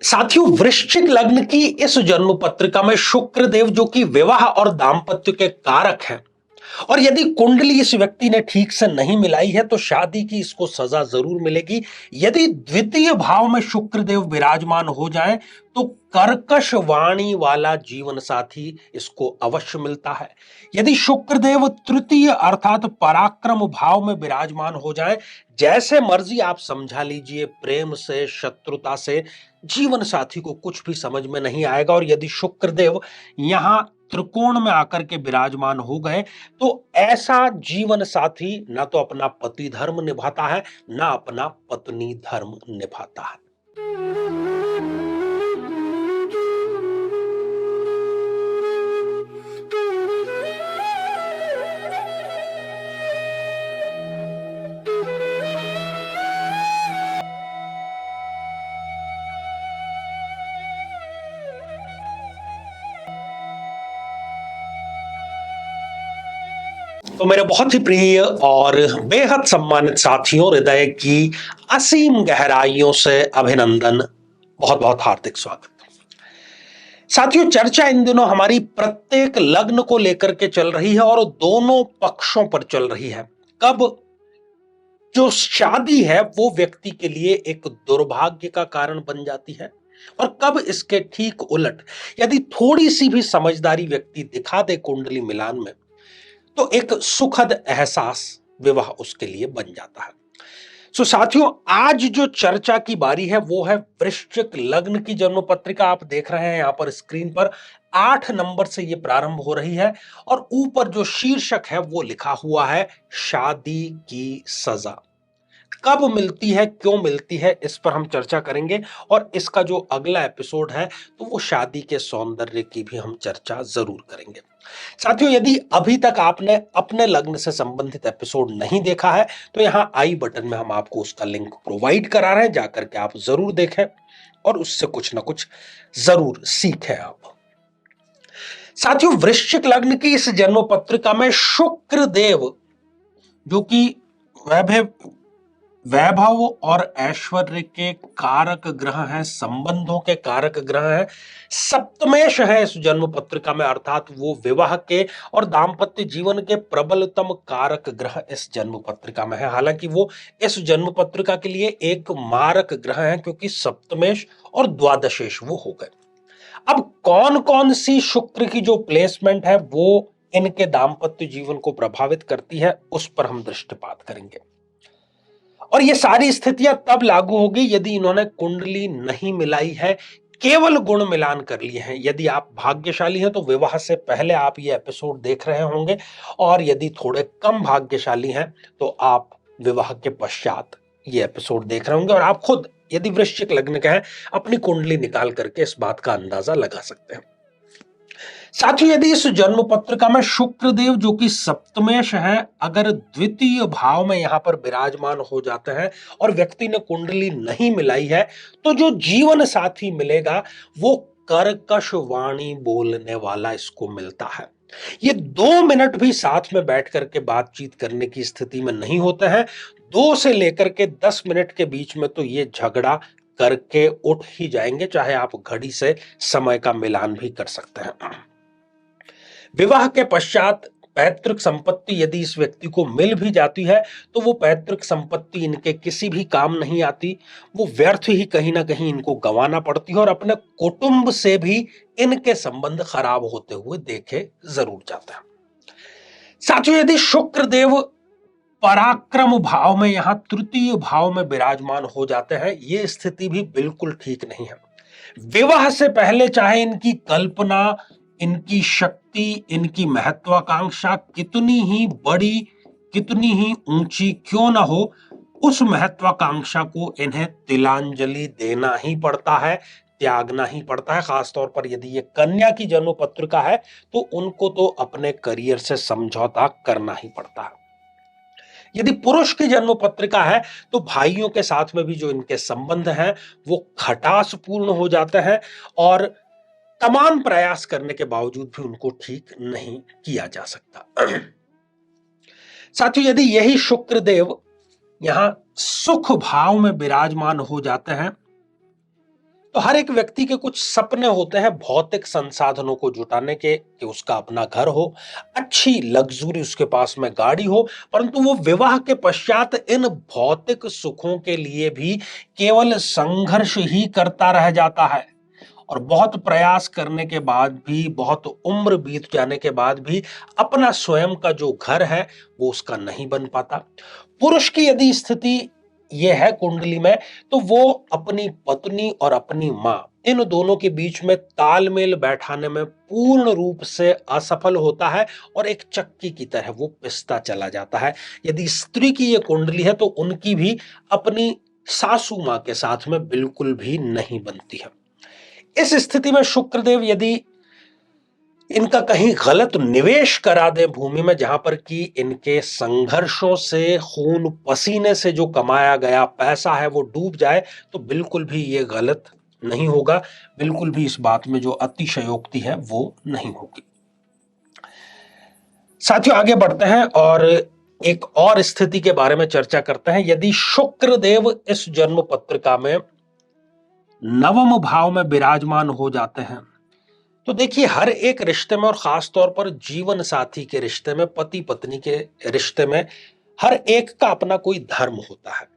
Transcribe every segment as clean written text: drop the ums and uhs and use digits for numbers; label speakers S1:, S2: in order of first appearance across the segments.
S1: साथियों, वृश्चिक लग्न की इस जन्म पत्रिका में शुक्र देव जो कि विवाह और दाम्पत्य के कारक हैं, और यदि कुंडली इस व्यक्ति ने ठीक से नहीं मिलाई है तो शादी की इसको सजा जरूर मिलेगी। यदि द्वितीय भाव में शुक्र देव विराजमान हो जाए तो कर्कश वाणी वाला जीवन साथी इसको अवश्य मिलता है। यदि शुक्र देव तृतीय अर्थात पराक्रम भाव में विराजमान हो जाए, जैसे मर्जी आप समझा लीजिए, प्रेम से शत्रुता से जीवन साथी को कुछ भी समझ में नहीं आएगा। और यदि शुक्र देव यहां त्रिकोण में आकर के विराजमान हो गए तो ऐसा जीवन साथी ना तो अपना पति धर्म निभाता है, ना अपना पत्नी धर्म निभाता है। तो मेरे बहुत ही प्रिय और बेहद सम्मानित साथियों, हृदय की असीम गहराइयों से अभिनंदन, बहुत बहुत हार्दिक स्वागत। साथियों, चर्चा इन दिनों हमारी प्रत्येक लग्न को लेकर के चल रही है और दोनों पक्षों पर चल रही है। कब जो शादी है वो व्यक्ति के लिए एक दुर्भाग्य का कारण बन जाती है, और कब इसके ठीक उलट यदि थोड़ी सी भी समझदारी व्यक्ति दिखा दे कुंडली मिलान में तो एक सुखद एहसास विवाह उसके लिए बन जाता है। साथियों, आज जो चर्चा की बारी है वो है वृश्चिक लग्न की जन्म पत्रिका। आप देख रहे हैं यहां पर स्क्रीन पर 8 नंबर से ये प्रारंभ हो रही है और ऊपर जो शीर्षक है वो लिखा हुआ है शादी की सजा। कब मिलती है, क्यों मिलती है, इस पर हम चर्चा करेंगे। और इसका जो अगला एपिसोड है तो वो शादी के सौंदर्य की भी हम चर्चा जरूर करेंगे। साथियों, यदि अभी तक आपने अपने लग्न से संबंधित एपिसोड नहीं देखा है तो यहां आई बटन में हम आपको उसका लिंक प्रोवाइड करा रहे हैं, जाकर के आप जरूर देखें और उससे कुछ ना कुछ जरूर सीखें आप। साथियों, वृश्चिक लग्न की इस जन्म पत्रिका में शुक्र देव जो कि वैभव और ऐश्वर्य के कारक ग्रह हैं, संबंधों के कारक ग्रह हैं, सप्तमेश है इस जन्म पत्रिका में, अर्थात वो विवाह के और दाम्पत्य जीवन के प्रबलतम कारक ग्रह इस जन्म पत्रिका में है। हालांकि वो इस जन्म पत्रिका के लिए एक मारक ग्रह है क्योंकि सप्तमेश और द्वादशेश वो हो गए। अब कौन कौन सी शुक्र की जो प्लेसमेंट है वो इनके दाम्पत्य जीवन को प्रभावित करती है उस पर हम दृष्टिपात करेंगे। और ये सारी स्थितियां तब लागू होगी यदि इन्होंने कुंडली नहीं मिलाई है, केवल गुण मिलान कर लिए हैं। यदि आप भाग्यशाली हैं तो विवाह से पहले आप ये एपिसोड देख रहे होंगे, और यदि थोड़े कम भाग्यशाली हैं तो आप विवाह के पश्चात ये एपिसोड देख रहे होंगे। और आप खुद यदि वृश्चिक लग्न के हैं अपनी कुंडली निकाल करके इस बात का अंदाजा लगा सकते हैं। साथियों, यदि इस जन्म पत्रिका में शुक्र देव जो कि सप्तमेश है अगर द्वितीय भाव में यहां पर विराजमान हो जाते हैं और व्यक्ति ने कुंडली नहीं मिलाई है तो जो जीवन साथी मिलेगा वो कर्कश वाणी बोलने वाला इसको मिलता है। ये 2 मिनट भी साथ में बैठ करके बातचीत करने की स्थिति में नहीं होते हैं। 2 से लेकर के 10 मिनट के बीच में तो ये झगड़ा करके उठ ही जाएंगे, चाहे आप घड़ी से समय का मिलान भी कर सकते हैं। विवाह के पश्चात पैतृक संपत्ति यदि इस व्यक्ति को मिल भी जाती है तो वो पैतृक संपत्ति इनके किसी भी काम नहीं आती, वो व्यर्थ ही कहीं ना कहीं इनको गंवाना पड़ती है, और अपने कुटुंब से भी इनके संबंध खराब होते हुए देखे जरूर जाते हैं। साथियों, यदि शुक्र देव पराक्रम भाव में यहां तृतीय भाव में विराजमान हो जाते हैं, ये स्थिति भी बिल्कुल ठीक नहीं है। विवाह से पहले चाहे इनकी कल्पना, इनकी शक्ति, इनकी महत्वाकांक्षा कितनी ही बड़ी, कितनी ही ऊंची क्यों ना हो, उस महत्वाकांक्षा को इन्हें तिलांजलि देना ही पड़ता है, त्यागना ही पड़ता है। खासतौर पर यदि ये कन्या की जन्म पत्रिका है तो उनको तो अपने करियर से समझौता करना ही पड़ता है। यदि पुरुष की जन्म पत्रिका है तो भाइयों के साथ में भी जो इनके संबंध हैं वो खटास पूर्ण हो जाते हैं, और तमाम प्रयास करने के बावजूद भी उनको ठीक नहीं किया जा सकता। साथियों, यदि यही शुक्र देव यहां सुख भाव में विराजमान हो जाते हैं तो हर एक व्यक्ति के कुछ सपने होते हैं भौतिक संसाधनों को जुटाने के, कि उसका अपना घर हो, अच्छी लग्जरी उसके पास में गाड़ी हो, परंतु वो विवाह के पश्चात इन भौतिक सुखों के लिए भी केवल संघर्ष ही करता रह जाता है। और बहुत प्रयास करने के बाद भी, बहुत उम्र बीत जाने के बाद भी अपना स्वयं का जो घर है वो उसका नहीं बन पाता। पुरुष की यदि स्थिति ये है कुंडली में, तो वो अपनी पत्नी और अपनी मां, इन दोनों के बीच में तालमेल बैठाने में पूर्ण रूप से असफल होता है और एक चक्की की तरह वो पिसता चला जाता है। यदि स्त्री की ये कुंडली है तो उनकी भी अपनी सासू मां के साथ में बिल्कुल भी नहीं बनती है। इस स्थिति में शुक्रदेव यदि इनका कहीं गलत निवेश करा दे भूमि में, जहां पर कि इनके संघर्षों से, खून पसीने से जो कमाया गया पैसा है वो डूब जाए, तो बिल्कुल भी ये गलत नहीं होगा, बिल्कुल भी इस बात में जो अतिशयोक्ति है वो नहीं होगी। साथियों, आगे बढ़ते हैं और एक और स्थिति के बारे में चर्चा करते हैं। यदि शुक्रदेव इस जन्म पत्रिका में नवम भाव में विराजमान हो जाते हैं, तो देखिए हर एक रिश्ते में और खास तौर पर जीवन साथी के रिश्ते में, पति पत्नी के रिश्ते में, हर एक का अपना कोई धर्म होता है।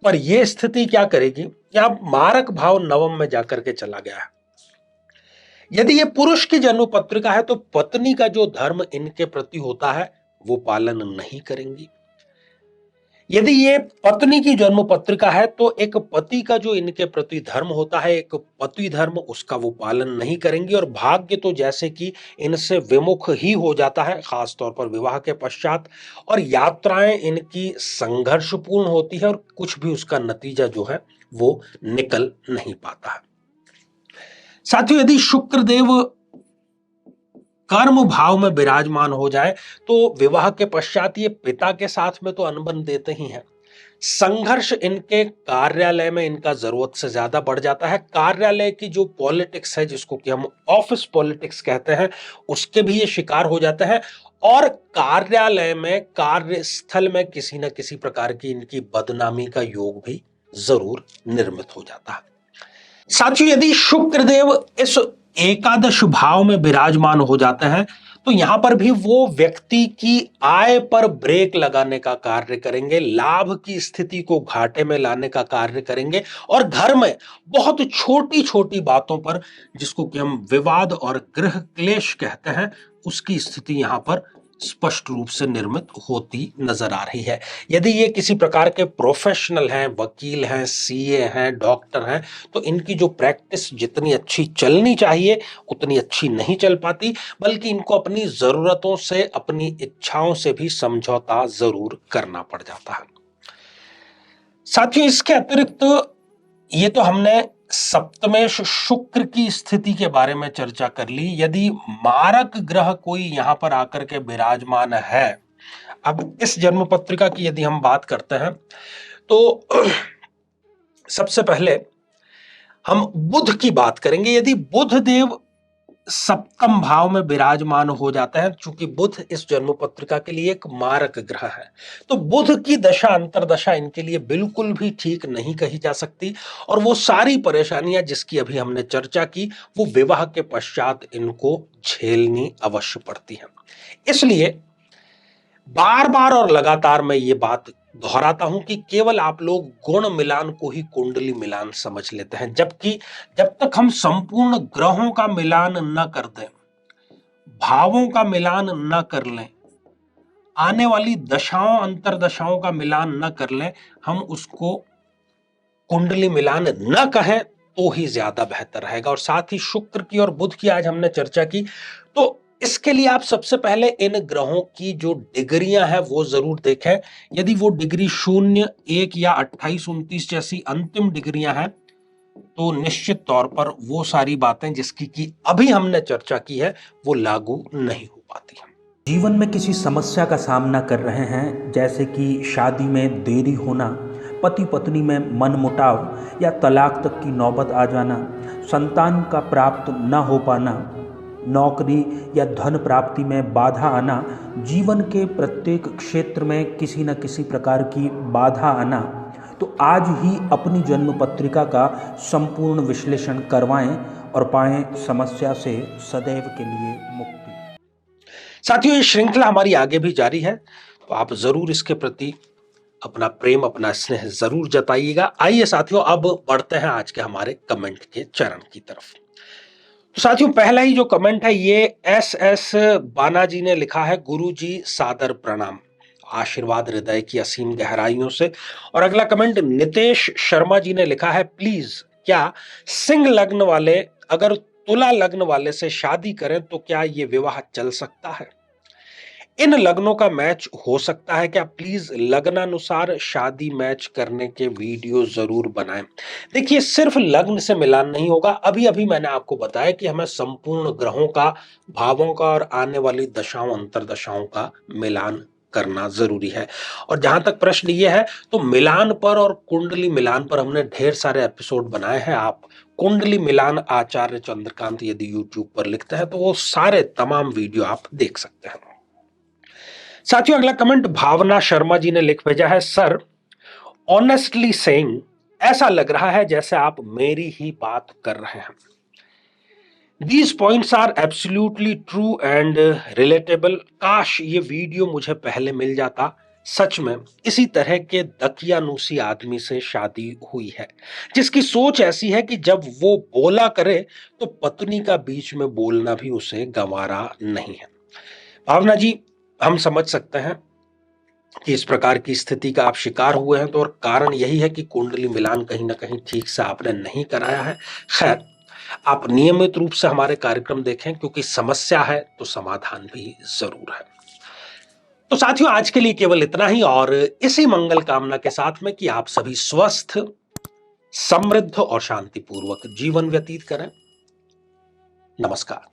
S1: पर यह स्थिति क्या करेगी, यहां मारक भाव नवम में जाकर के चला गया है। यदि ये पुरुष की जन्म पत्रिका है तो पत्नी का जो धर्म इनके प्रति होता है वो पालन नहीं करेंगी। यदि ये पत्नी की जन्म पत्रिका है तो एक पति का जो इनके प्रति धर्म होता है, एक पति धर्म, उसका वो पालन नहीं करेंगी और भाग्य तो जैसे कि इनसे विमुख ही हो जाता है, खास तौर पर विवाह के पश्चात। और यात्राएं इनकी संघर्षपूर्ण होती है और कुछ भी उसका नतीजा जो है वो निकल नहीं पाता है। साथियों, यदि शुक्रदेव कर्म भाव में विराजमान हो जाए तो विवाह के पश्चात ये पिता के साथ में तो अनबन देते ही हैं। संघर्ष इनके कार्यालय में इनका जरूरत से ज्यादा बढ़ जाता है। कार्यालय की जो पॉलिटिक्स है, जिसको कि हम ऑफिस पॉलिटिक्स कहते हैं, उसके भी ये शिकार हो जाते हैं और कार्यालय में, कार्यस्थल में किसी न किसी प्रकार की इनकी बदनामी का योग भी जरूर निर्मित हो जाता है। साथियों, यदि शुक्रदेव इस एकादश भाव में विराजमान हो जाते हैं तो यहां पर भी वो व्यक्ति की आय पर ब्रेक लगाने का कार्य करेंगे, लाभ की स्थिति को घाटे में लाने का कार्य करेंगे और घर में बहुत छोटी छोटी बातों पर, जिसको कि हम विवाद और गृह क्लेश कहते हैं, उसकी स्थिति यहां पर स्पष्ट रूप से निर्मित होती नजर आ रही है। यदि ये किसी प्रकार के प्रोफेशनल हैं, वकील हैं, सीए हैं, डॉक्टर हैं, तो इनकी जो प्रैक्टिस जितनी अच्छी चलनी चाहिए उतनी अच्छी नहीं चल पाती, बल्कि इनको अपनी जरूरतों से, अपनी इच्छाओं से भी समझौता जरूर करना पड़ जाता है। साथियों, इसके अतिरिक्त ये तो हमने सप्तमेश शुक्र की स्थिति के बारे में चर्चा कर ली। यदि मारक ग्रह कोई यहां पर आकर के विराजमान है, अब इस जन्म पत्रिका की यदि हम बात करते हैं तो सबसे पहले हम बुध की बात करेंगे। यदि बुध देव सप्तम भाव में विराजमान हो जाता है, चूंकि बुध इस जन्म पत्रिका के लिए एक मारक ग्रह है, तो बुध की दशा अंतरदशा इनके लिए बिल्कुल भी ठीक नहीं कही जा सकती और वो सारी परेशानियां जिसकी अभी हमने चर्चा की वो विवाह के पश्चात इनको झेलनी अवश्य पड़ती है। इसलिए बार बार और लगातार मैं ये बात दोहराता हूं कि केवल आप लोग गुण मिलान को ही कुंडली मिलान समझ लेते हैं, जबकि जब तक हम संपूर्ण ग्रहों का मिलान न कर दें, भावों का मिलान न कर लें, आने वाली दशाओं अंतरदशाओं का मिलान न कर लें, हम उसको कुंडली मिलान न कहें तो ही ज्यादा बेहतर रहेगा। और साथ ही शुक्र की और बुध की आज हमने चर्चा की, तो इसके लिए आप सबसे पहले इन ग्रहों की जो डिग्रियां हैं वो जरूर देखें। यदि वो डिग्री 0, 1 या 28, 29 जैसी अंतिम डिग्रियां हैं तो निश्चित तौर पर वो सारी बातें जिसकी कि अभी हमने चर्चा की है वो लागू नहीं हो पाती है।
S2: जीवन में किसी समस्या का सामना कर रहे हैं, जैसे कि शादी में देरी होना, पति पत्नी में मनमुटाव या तलाक तक की नौबत आ जाना, संतान का प्राप्त न हो पाना, नौकरी या धन प्राप्ति में बाधा आना, जीवन के प्रत्येक क्षेत्र में किसी न किसी प्रकार की बाधा आना, तो आज ही अपनी जन्म पत्रिका का संपूर्ण विश्लेषण करवाएं और पाएं समस्या से सदैव के लिए मुक्ति।
S1: साथियों, ये श्रृंखला हमारी आगे भी जारी है, तो आप जरूर इसके प्रति अपना प्रेम, अपना स्नेह जरूर जताइएगा। आइए साथियों, अब बढ़ते हैं आज के हमारे कमेंट के चरण की तरफ। तो साथियों, पहला ही जो कमेंट है ये एस बाना जी ने लिखा है, गुरु जी सादर प्रणाम, आशीर्वाद हृदय की असीम गहराइयों से। और अगला कमेंट नितेश शर्मा जी ने लिखा है, प्लीज क्या सिंह लग्न वाले अगर तुला लग्न वाले से शादी करें तो क्या ये विवाह चल सकता है? इन लग्नों का मैच हो सकता है क्या? प्लीज लग्नानुसार शादी मैच करने के वीडियो जरूर बनाएं। देखिए, सिर्फ लग्न से मिलान नहीं होगा। अभी अभी मैंने आपको बताया कि हमें संपूर्ण ग्रहों का, भावों का और आने वाली दशाओं अंतरदशाओं का मिलान करना जरूरी है। और जहां तक प्रश्न ये है, तो मिलान पर और कुंडली मिलान पर हमने ढेर सारे एपिसोड बनाए हैं। आप कुंडली मिलान आचार्य चंद्रकांत यदि यूट्यूब पर लिखते हैं तो वो सारे तमाम वीडियो आप देख सकते हैं। साथियों, अगला कमेंट भावना शर्मा जी ने लिख भेजा है, सर ऑनेस्टली सेइंग ऐसा लग रहा है जैसे आप मेरी ही बात कर रहे हैं। These points are absolutely true and relatable। काश ये वीडियो मुझे पहले मिल जाता। सच में इसी तरह के दकियानूसी आदमी से शादी हुई है, जिसकी सोच ऐसी है कि जब वो बोला करे तो पत्नी का बीच में बोलना भी उसे गंवारा नहीं है। भावना जी, हम समझ सकते हैं कि इस प्रकार की स्थिति का आप शिकार हुए हैं, तो और कारण यही है कि कुंडली मिलान कहीं ना कहीं ठीक से आपने नहीं कराया है। खैर, आप नियमित रूप से हमारे कार्यक्रम देखें, क्योंकि समस्या है तो समाधान भी जरूर है। तो साथियों, आज के लिए केवल इतना ही, और इसी मंगल कामना के साथ में कि आप सभी स्वस्थ, समृद्ध और शांतिपूर्वक जीवन व्यतीत करें। नमस्कार।